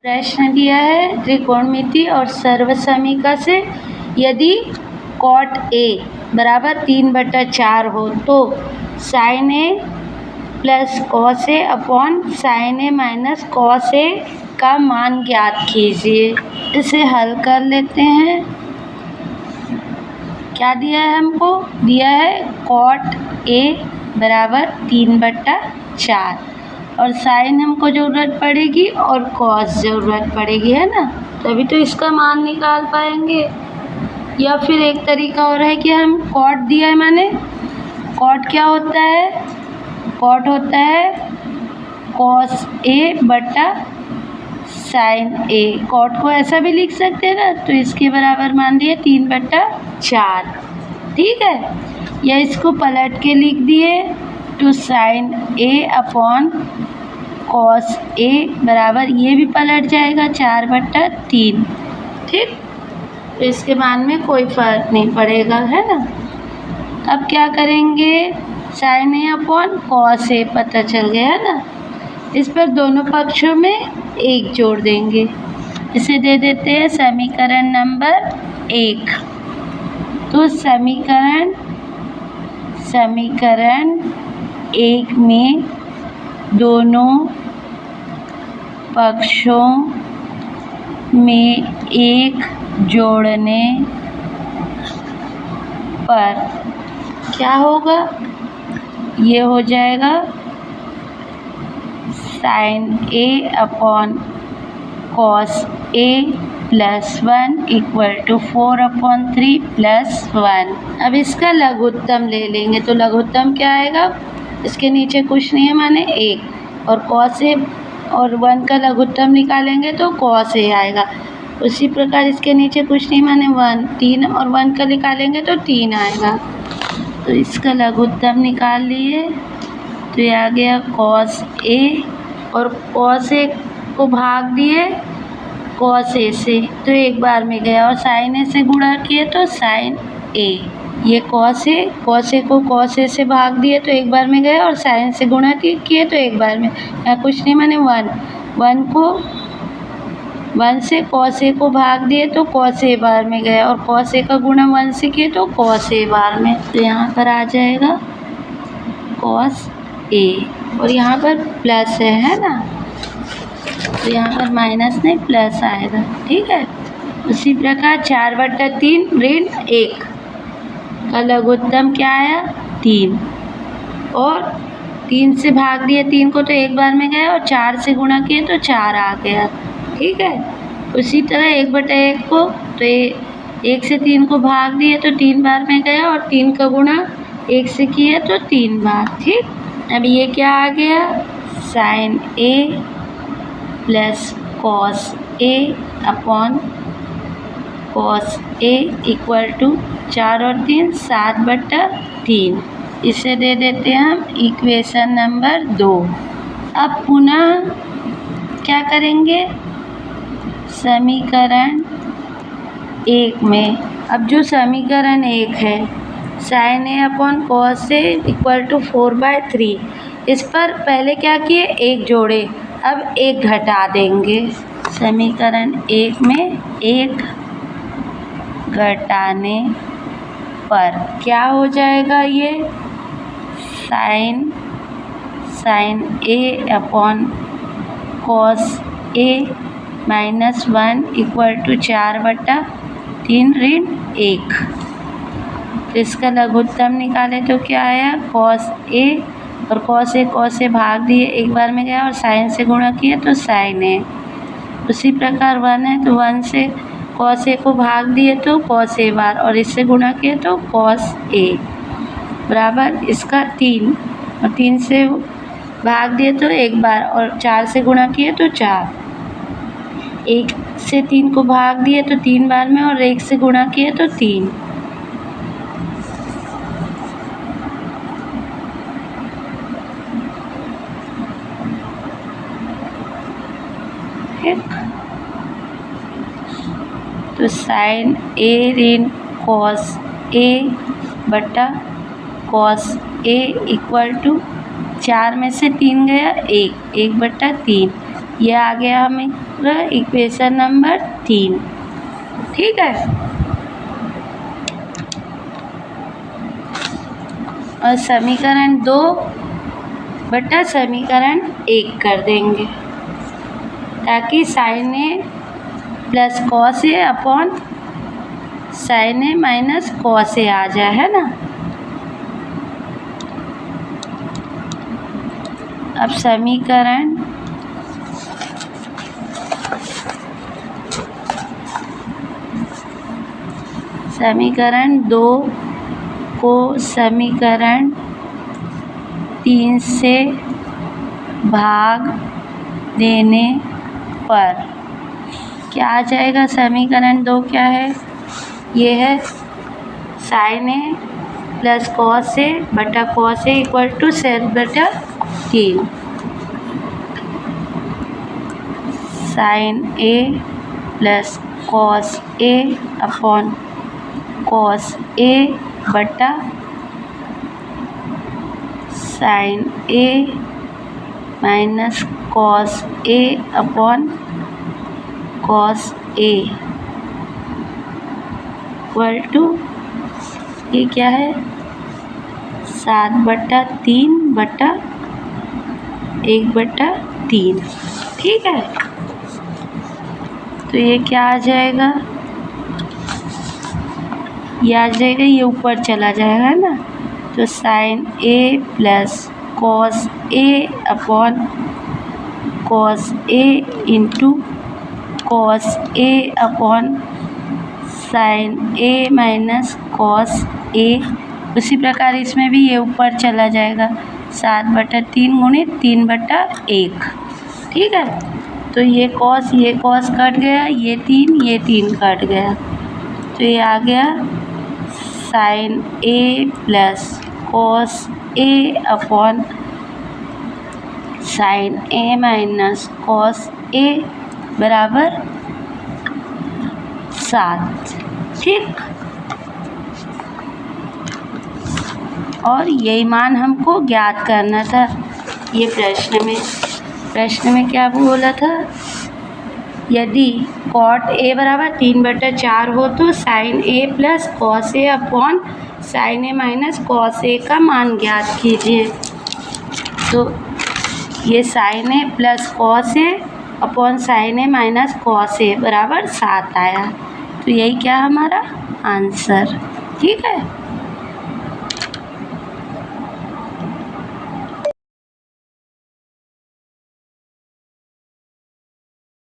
प्रश्न दिया है त्रिकोणमिति और सर्वसमीका से यदि cot A बराबर 3/4 हो तो sin A plus cos A upon sin A minus cos A का मान ज्ञात कीजिए। इसे हल कर लेते हैं। क्या दिया है हमको? दिया है cot A बराबर 3/4 और साइन हमको ज़रूरत पड़ेगी और कॉस ज़रूरत पड़ेगी, है ना, तभी तो इसका मान निकाल पाएंगे। या फिर एक तरीका और है कि हम कॉट दिया है, माने कॉट क्या होता है? कॉट होता है कॉस ए बटा साइन ए। कॉट को ऐसा भी लिख सकते हैं ना, तो इसके बराबर मान दिए 3/4, ठीक है। या इसको पलट के लिख दिए तो साइन ए अपॉन कॉस ए बराबर, ये भी पलट जाएगा 4/3, ठीक। तो इसके मान में कोई फ़र्क नहीं पड़ेगा, है ना। अब क्या करेंगे? साइन ए अपॉन कॉस ए पता चल गया, है ना। इस पर दोनों पक्षों में 1 जोड़ देंगे। इसे दे देते हैं समीकरण नंबर 1। तो समीकरण 1 में दोनों पक्षों में 1 जोड़ने पर क्या होगा? ये हो जाएगा sine A upon cos A plus 1 equal to 4/3 plus 1। अब इसका लघुत्तम ले लेंगे तो लघुत्तम क्या आएगा? इसके नीचे कुछ नहीं है, माने 1, और कॉस ए और 1 का लघुत्तम निकालेंगे तो कॉस ए आएगा। उसी प्रकार इसके नीचे कुछ नहीं, माने 1, 3 और 1 का निकालेंगे तो 3 आएगा। तो इसका लघुत्तम निकाल लिए तो ये आ गया कॉस ए, और कॉस ए को भाग दिए कॉस ए से तो एक बार में गया, और साइन ए से गुणा किए तो साइन ए। ये कॉस ए को कॉस ए से भाग दिए तो एक बार में गया, और साइन से गुणा किए तो एक बार में। यहाँ कुछ नहीं, माने 1 से कॉस ए को भाग दिए तो कॉस ए बार में गया, और कॉस ए का गुणा 1 से किए तो कॉस ए बार में। तो यहाँ पर आ जाएगा कॉस ए, और यहाँ पर प्लस है ना, तो यहाँ पर माइनस नहीं प्लस आएगा, ठीक है। उसी प्रकार 4/3 ऋण 1 का लघुत्तम क्या आया? 3, और 3 से भाग दिए 3 को तो एक बार में गया, और 4 से गुणा किए तो 4 आ गया, ठीक है। उसी तरह 1/1 को तो 1 से 3 को भाग दिए तो 3 बार में गया, और 3 का गुणा 1 से किया तो 3 बार, ठीक। अब ये क्या आ गया? Sine A plus cos A upon cos A equal to 4 और 3 7/3। इसे दे देते हैं हम इक्वेशन नंबर 2। अब पुनः क्या करेंगे? समीकरण 1 में, अब जो समीकरण 1 है sine A upon cos A equal to 4/3, इस पर पहले क्या किए? 1 जोड़े, अब 1 घटा देंगे। समीकरण 1 में 1 घटाने पर क्या हो जाएगा? ये sine A upon cos A minus 1 equal to 4/3 ऋण 1। तो इसका लघुत्तम निकाले तो क्या आया? कॉस ए, और कॉस ए भाग दिए एक बार में गया, और साइन से गुणा किए तो साइन ए। उसी प्रकार 1 है तो 1 से कॉस ए को भाग दिए तो कॉस ए बार, और इससे गुणा किए तो कॉस ए बराबर इसका 3, और 3 से भाग दिए तो एक बार, और 4 से गुणा किए तो 4। 1 से 3 को भाग दिए तो 3 बार में, और 1 से गुणा किए तो 3। तो साइन ए ऋण कॉस ए बटा कॉस ए इक्वल टू 4 में से 3 गया 1/3, ये आ गया हमें इक्वेशन नंबर 3। ठीक है, और समीकरण 2 बटा समीकरण 1 कर देंगे ताकि sign A plus cos A upon sine A minus cos ए आ जाए, है ना। अब समीकरण 2 को समीकरण 3 से भाग देने पर क्या आ जाएगा। समीकरण 2 क्या है, ये है sine A plus cos A बटा cos A equal to sec बटा 3। Sine A plus cos A upon cos A बटा sine A minus cos A upon cos A equal to ये क्या है 7/3 बटा 1/3। ठीक है, तो ये क्या आ जाएगा, ये आ जाएगा, ये ऊपर चला जाएगा ना, तो sign A plus cos A upon cos A into cos A upon sine A minus cos ए। उसी प्रकार इसमें भी ये ऊपर चला जाएगा 7/3 गुणित 3/1। ठीक है, तो ये कॉस कट गया, ये 3 कट गया, तो ये आ गया sine A plus cos A upon sine A minus cos ए बराबर 7। ठीक, और यही मान हमको ज्ञात करना था। ये प्रश्न में क्या बोला था, यदि कॉट ए बराबर 3/4 हो तो sign A plus cos A upon sine A minus cos ए का मान ज्ञात कीजिए। तो ये sine A plus cos A upon sine A minus cos ए बराबर 7 आया, तो यही क्या हमारा आंसर। ठीक है।